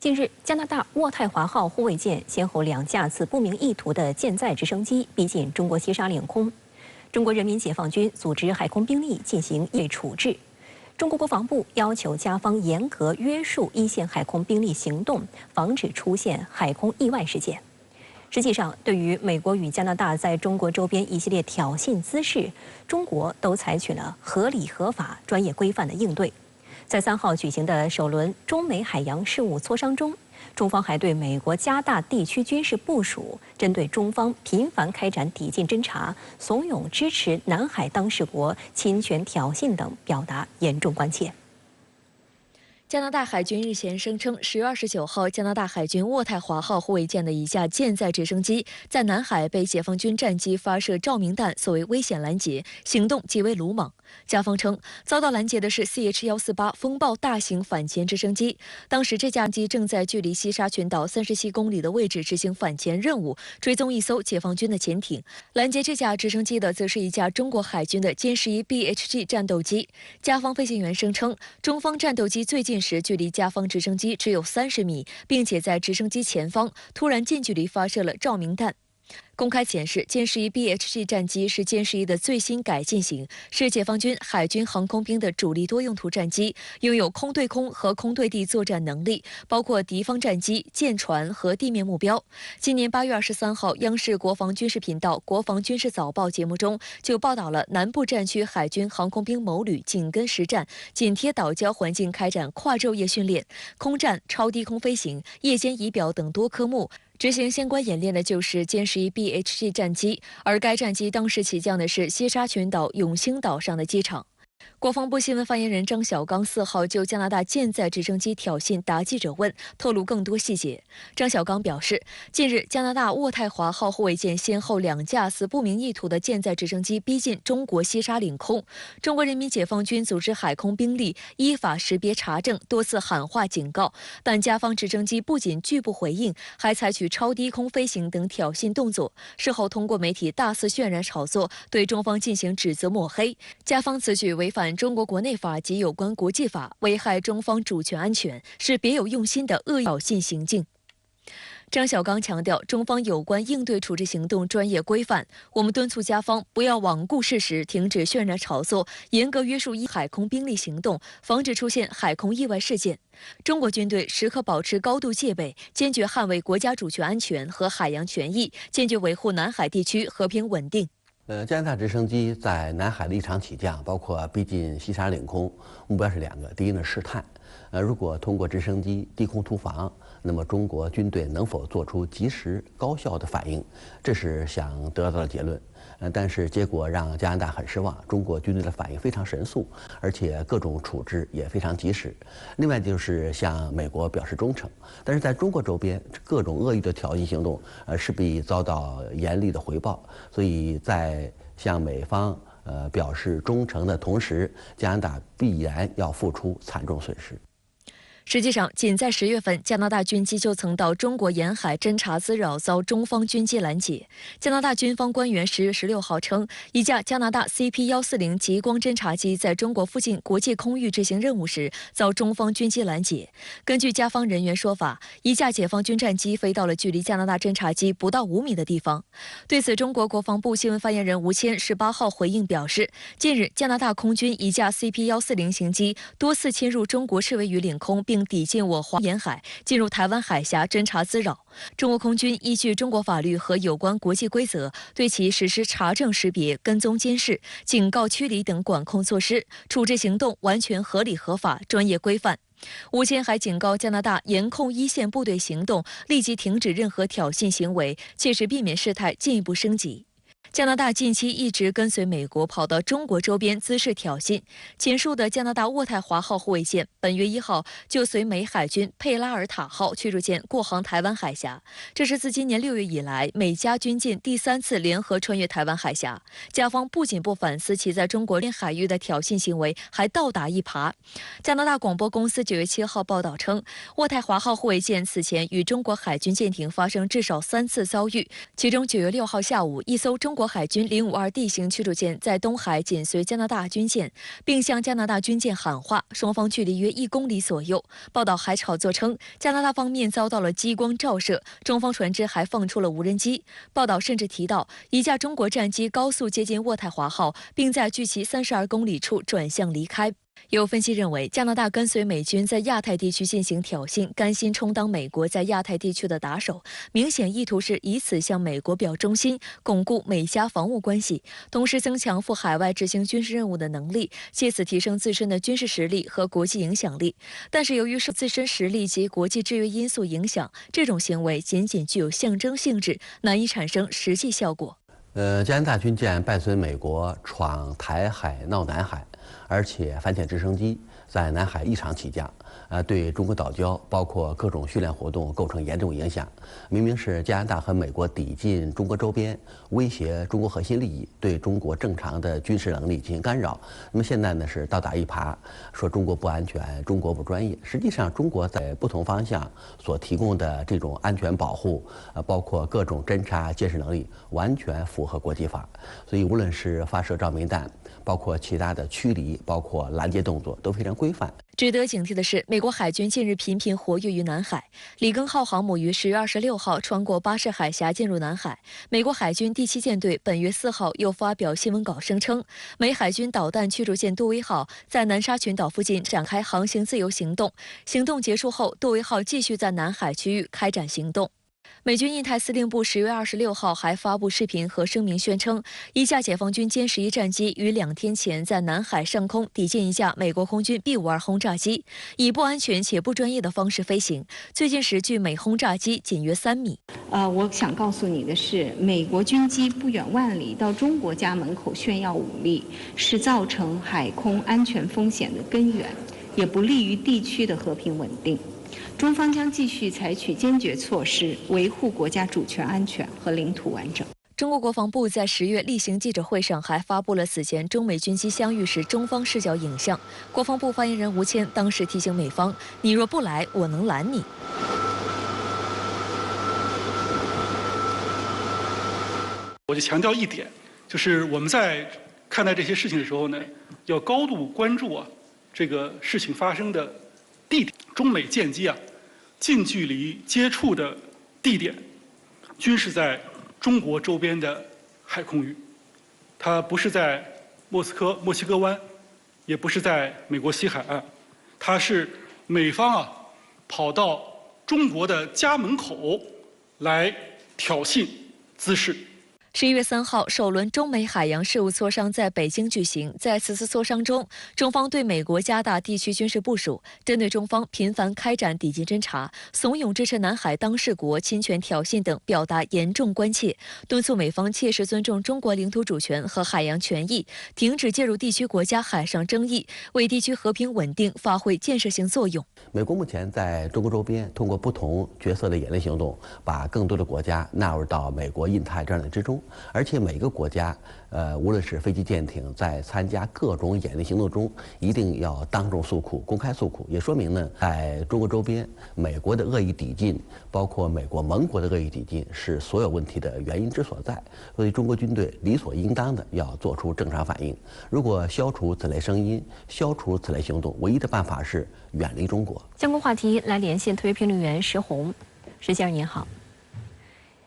近日，加拿大渥太华号护卫舰先后2架次不明意图的舰载直升机逼近中国西沙领空，中国人民解放军组织海空兵力进行应对处置。中国国防部要求加方严格约束一线海空兵力行动，防止出现海空意外事件。实际上，对于美国与加拿大在中国周边一系列挑衅滋事，中国都采取了合理、合法、专业规范的应对。在3号举行的首轮中美海洋事务磋商中，中方还对美国加大地区军事部署，针对中方频繁开展抵近侦察、怂恿支持南海当事国侵权挑衅等表达严重关切。加拿大海军日前声称，10月29号，加拿大海军渥太华号护卫舰的一架舰载直升机在南海被解放军战机发射照明弹作为危险拦截，行动极为鲁莽。加方称，遭到拦截的是 CH-148风暴大型反潜直升机，当时这架机正在距离西沙群岛37公里的位置执行反潜任务，追踪一艘解放军的潜艇。拦截这架直升机的则是一架中国海军的歼11 BHG 战斗机。加方飞行员声称，中方战斗机最近时距离加方直升机只有30米，并且在直升机前方突然近距离发射了照明弹。公开显示，歼11 BHG 战机是歼11的最新改进型，是解放军海军航空兵的主力多用途战机，拥有空对空和空对地作战能力，包括敌方战机、舰船和地面目标。今年8月23号，央视国防军事频道《国防军事早报》节目中就报道了南部战区海军航空兵某旅紧跟实战、紧贴岛礁环境开展跨昼夜训练、空战、超低空飞行、夜间仪表等多科目。执行相关演练的就是歼11 BHG 战机，而该战机当时起降的是西沙群岛永兴岛上的机场。国防部新闻发言人张小刚4号就加拿大舰载直升机挑衅答记者问，透露更多细节。张小刚表示，近日加拿大渥太华号护卫舰先后2架次不明意图的舰载直升机逼近中国西沙领空，中国人民解放军组织海空兵力依法识别查证，多次喊话警告，但加方直升机不仅拒不回应，还采取超低空飞行等挑衅动作。事后通过媒体大肆渲染炒作，对中方进行指责抹黑。加方此举违反中国国内法及有关国际法，危害中方主权安全，是别有用心的恶意挑衅行径。张小刚强调，中方有关应对处置行动专业规范，我们敦促加方不要罔顾事实，停止渲染炒作，严格约束海空兵力行动，防止出现海空意外事件。中国军队时刻保持高度戒备，坚决捍卫国家主权安全和海洋权益，坚决维护南海地区和平稳定。加拿大直升机在南海的一场起降，包括逼近西沙领空，目标是2个。第一呢，试探，如果通过直升机低空突防，那么中国军队能否做出及时高效的反应，这是想得到的结论。但是结果让加拿大很失望，中国军队的反应非常神速，而且各种处置也非常及时。另外就是向美国表示忠诚，但是在中国周边各种恶意的挑衅行动，势必遭到严厉的回报。所以在向美方表示忠诚的同时，加拿大必然要付出惨重损失。实际上，仅在10月份，加拿大军机就曾到中国沿海侦察滋扰，遭中方军机拦截。加拿大军方官员10月16号称，一架加拿大 CP-140极光侦察机在中国附近国际空域执行任务时，遭中方军机拦截。根据加方人员说法，一架解放军战机飞到了距离加拿大侦察机不到5米的地方。对此，中国国防部新闻发言人吴谦18号回应表示，近日加拿大空军一架 CP-140型机多次侵入中国世卫与领空，并抵近我华沿海，进入台湾海峡侦察滋扰。中国空军依据中国法律和有关国际规则，对其实施查证识别、跟踪监视、警告驱离等管控措施，处置行动完全合理合法、专业规范。吴谦还警告加拿大严控一线部队行动，立即停止任何挑衅行为，切实避免事态进一步升级。加拿大近期一直跟随美国跑到中国周边滋事挑衅。前述的加拿大渥太华号护卫舰本月1号就随美海军佩拉尔塔号驱逐舰过航台湾海峡，这是自今年6月以来美加军舰第3次联合穿越台湾海峡。加方不仅不反思其在中国海域的挑衅行为，还倒打一耙。加拿大广播公司9月7号报道称，渥太华号护卫舰此前与中国海军舰艇发生至少3次遭遇，其中9月6号下午，一艘中国国海军052D 型驱逐舰在东海紧随加拿大军舰，并向加拿大军舰喊话，双方距离约1公里左右。报道还炒作称，加拿大方面遭到了激光照射，中方船只还放出了无人机。报道甚至提到，一架中国战机高速接近渥太华号，并在距其32公里处转向离开。有分析认为，加拿大跟随美军在亚太地区进行挑衅，甘心充当美国在亚太地区的打手，明显意图是以此向美国表忠心，巩固美加防务关系，同时增强赴海外执行军事任务的能力，借此提升自身的军事实力和国际影响力。但是由于受自身实力及国际制约因素影响，这种行为仅具有象征性质，难以产生实际效果。加拿大军舰伴随美国闯台海闹南海，而且反潜直升机在南海异常起降，对中国岛礁包括各种训练活动构成严重影响。明明是加拿大和美国抵近中国周边，威胁中国核心利益，对中国正常的军事能力进行干扰。那么现在呢是倒打一耙，说中国不安全，中国不专业。实际上，中国在不同方向所提供的这种安全保护，包括各种侦察监视能力，完全符合国际法。所以无论是发射照明弹，包括其他的驱离，包括拦截动作都非常规范。值得警惕的是，美国海军近日频频活跃于南海。里根号航母于10月26号穿过巴士海峡进入南海。美国海军第7舰队本月4号又发表新闻稿声称，美海军导弹驱逐舰杜威号在南沙群岛附近展开航行自由行动。行动结束后，杜威号继续在南海区域开展行动。美军印太司令部10月26号还发布视频和声明，宣称一架解放军歼11战机于2天前在南海上空抵近一架美国空军 B-52轰炸机，以不安全且不专业的方式飞行，最近时距美轰炸机仅约3米。我想告诉你的是，美国军机不远万里到中国家门口炫耀武力，是造成海空安全风险的根源，也不利于地区的和平稳定。中方将继续采取坚决措施，维护国家主权安全和领土完整。中国国防部在10月例行记者会上还发布了此前中美军机相遇时中方视角影像。国防部发言人吴谦当时提醒美方：“你若不来，我能拦你。”我就强调一点，就是我们在看待这些事情的时候呢，要高度关注这个事情发生的地点。中美舰机近距离接触的地点均是在中国周边的海空域，它不是在墨西哥湾，也不是在美国西海岸，它是美方跑到中国的家门口来挑衅滋事。11月3号，首轮中美海洋事务磋商在北京举行。在此次磋商中，中方对美国加大地区军事部署，针对中方频繁开展抵近侦察、怂恿支持南海当事国侵权挑衅等表达严重关切，敦促美方切实尊重中国领土主权和海洋权益，停止介入地区国家海上争议，为地区和平稳定发挥建设性作用。美国目前在中国周边通过不同角色的演练行动，把更多的国家纳入到美国印太战略之中。而且每个国家，无论是飞机、舰艇，在参加各种演练行动中，一定要当众诉苦、公开诉苦，也说明呢，在中国周边，美国的恶意抵近，包括美国盟国的恶意抵近，是所有问题的原因之所在。所以，中国军队理所应当的要做出正常反应。如果消除此类声音，消除此类行动，唯一的办法是远离中国。相关话题来连线特约评论员石红。石先生您好。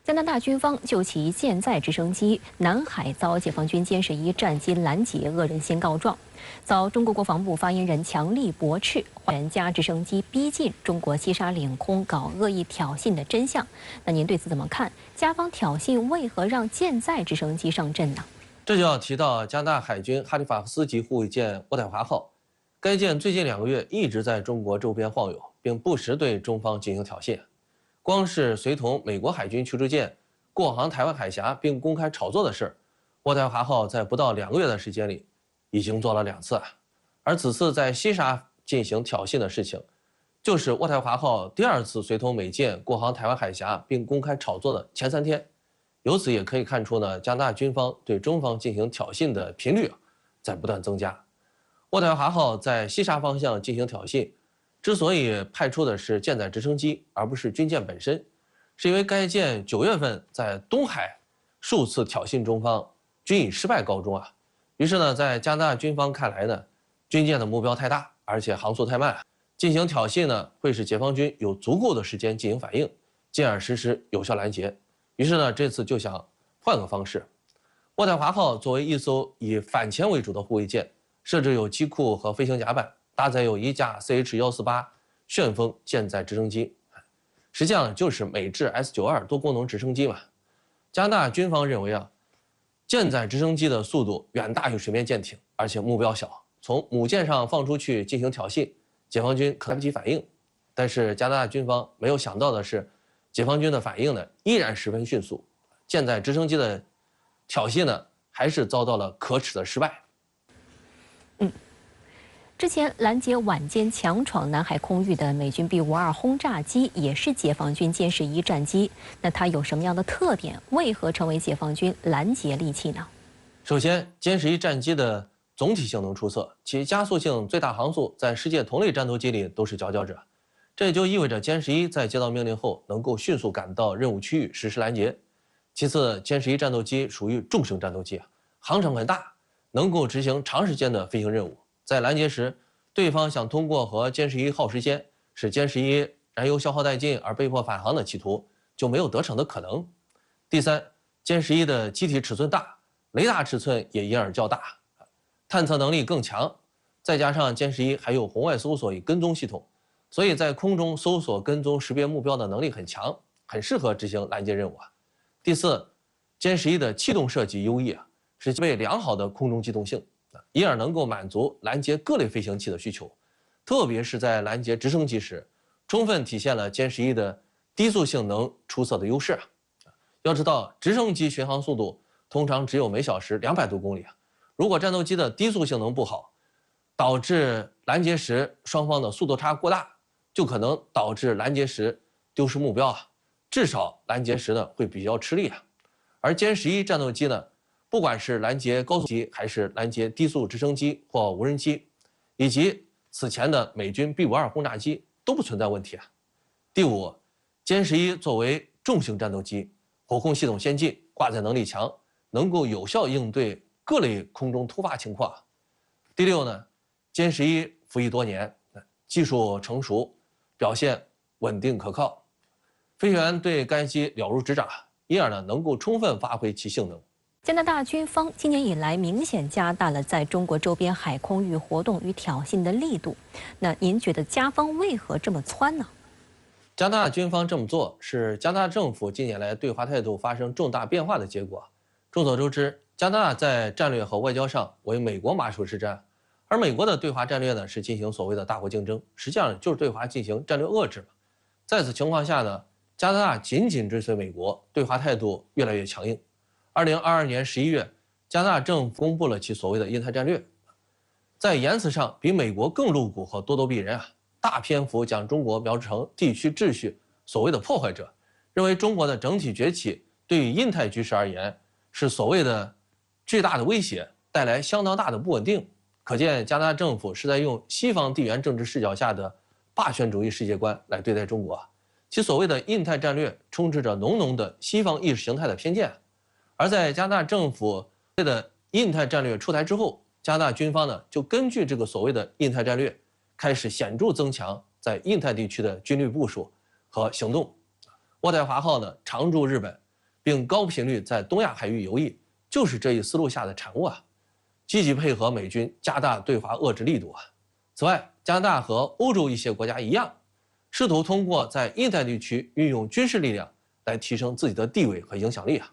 加拿大军方就其舰载直升机南海遭解放军歼11战机拦截恶人先告状，遭中国国防部发言人强力驳斥原加直升机逼近中国西沙领空搞恶意挑衅的真相。那您对此怎么看？加方挑衅为何让舰载直升机上阵呢？这就要提到加拿大海军哈利法克斯级护卫舰渥太华号，该舰最近2个月一直在中国周边晃悠，并不时对中方进行挑衅。光是随同美国海军驱逐舰过航台湾海峡并公开炒作的事，渥太华号在不到2个月的时间里已经做了2次，而此次在西沙进行挑衅的事情，就是渥太华号第2次随同美舰过航台湾海峡并公开炒作的前3天。由此也可以看出呢，加拿大军方对中方进行挑衅的频率在不断增加。渥太华号在西沙方向进行挑衅，之所以派出的是舰载直升机而不是军舰本身，是因为该舰9月份在东海数次挑衅中方，均以失败告终啊。于是呢，在加拿大军方看来呢，军舰的目标太大，而且航速太慢，进行挑衅呢，会使解放军有足够的时间进行反应，进而实施有效拦截。于是呢，这次就想换个方式。渥太华号作为一艘以反潜为主的护卫舰，设置有机库和飞行甲板，搭载有一架 CH-148旋风舰载直升机，实际上就是美制 S-92多功能直升机嘛。加拿大军方认为啊，舰载直升机的速度远大于水面舰艇，而且目标小，从母舰上放出去进行挑衅，解放军可来不及反应。但是加拿大军方没有想到的是，解放军的反应呢依然十分迅速，舰载直升机的挑衅呢还是遭到了可耻的失败。之前拦截晚间强闯南海空域的美军 B-52轰炸机也是解放军歼10-1战机，那它有什么样的特点？为何成为解放军拦截利器呢？首先，歼10-1战机的总体性能出色，其加速性、最大航速在世界同类战斗机里都是佼佼者。这也就意味着歼10-1在接到命令后能够迅速赶到任务区域实施拦截。其次，歼10-1战斗机属于重型战斗机，航程很大，能够执行长时间的飞行任务。在拦截时，对方想通过和歼10-1耗时间，使歼10-1燃油消耗殆尽而被迫返航的企图就没有得逞的可能。第三，歼10-1的机体尺寸大，雷达尺寸也因而较大，探测能力更强，再加上歼10-1还有红外搜索与跟踪系统，所以在空中搜索、跟踪、识别目标的能力很强，很适合执行拦截任务啊。第四，歼10-1的气动设计优异啊，是具备良好的空中机动性，因而能够满足拦截各类飞行器的需求，特别是在拦截直升机时，充分体现了歼10-1的低速性能出色的优势啊。要知道，直升机巡航速度通常只有每小时200多公里啊，如果战斗机的低速性能不好，导致拦截时双方的速度差过大，就可能导致拦截时丢失目标啊，至少拦截时呢会比较吃力啊。而歼10-1战斗机呢，不管是拦截高速机还是拦截低速直升机或无人机，以及此前的美军 B-52轰炸机都不存在问题啊。第五，歼10-1作为重型战斗机，火控系统先进，挂载能力强，能够有效应对各类空中突发情况。第六呢，歼10-1服役多年，技术成熟，表现稳定可靠，飞行员对该机了如指掌，因而呢能够充分发挥其性能。加拿大军方今年以来明显加大了在中国周边海空域活动与挑衅的力度，那您觉得加方为何这么撺呢？加拿大军方这么做是加拿大政府近年来对华态度发生重大变化的结果。众所周知，加拿大在战略和外交上为美国马首是瞻，而美国的对华战略呢是进行所谓的大国竞争，实际上就是对华进行战略遏制嘛。在此情况下呢，加拿大紧紧追随美国，对华态度越来越强硬。2022年11月，加拿大政府公布了其所谓的印太战略，在言辞上比美国更露骨和咄咄逼人啊，大篇幅将中国描述成地区秩序所谓的破坏者，认为中国的整体崛起对于印太局势而言是所谓的巨大的威胁，带来相当大的不稳定。可见加拿大政府是在用西方地缘政治视角下的霸权主义世界观来对待中国，其所谓的印太战略充斥着浓浓的西方意识形态的偏见。而在加拿大政府的印太战略出台之后，加拿大军方呢就根据这个所谓的印太战略，开始显著增强在印太地区的军力部署和行动。渥太华号呢常驻日本，并高频率在东亚海域游弋，就是这一思路下的产物啊。积极配合美军，加大对华遏制力度啊。此外，加拿大和欧洲一些国家一样，试图通过在印太地区运用军事力量来提升自己的地位和影响力啊。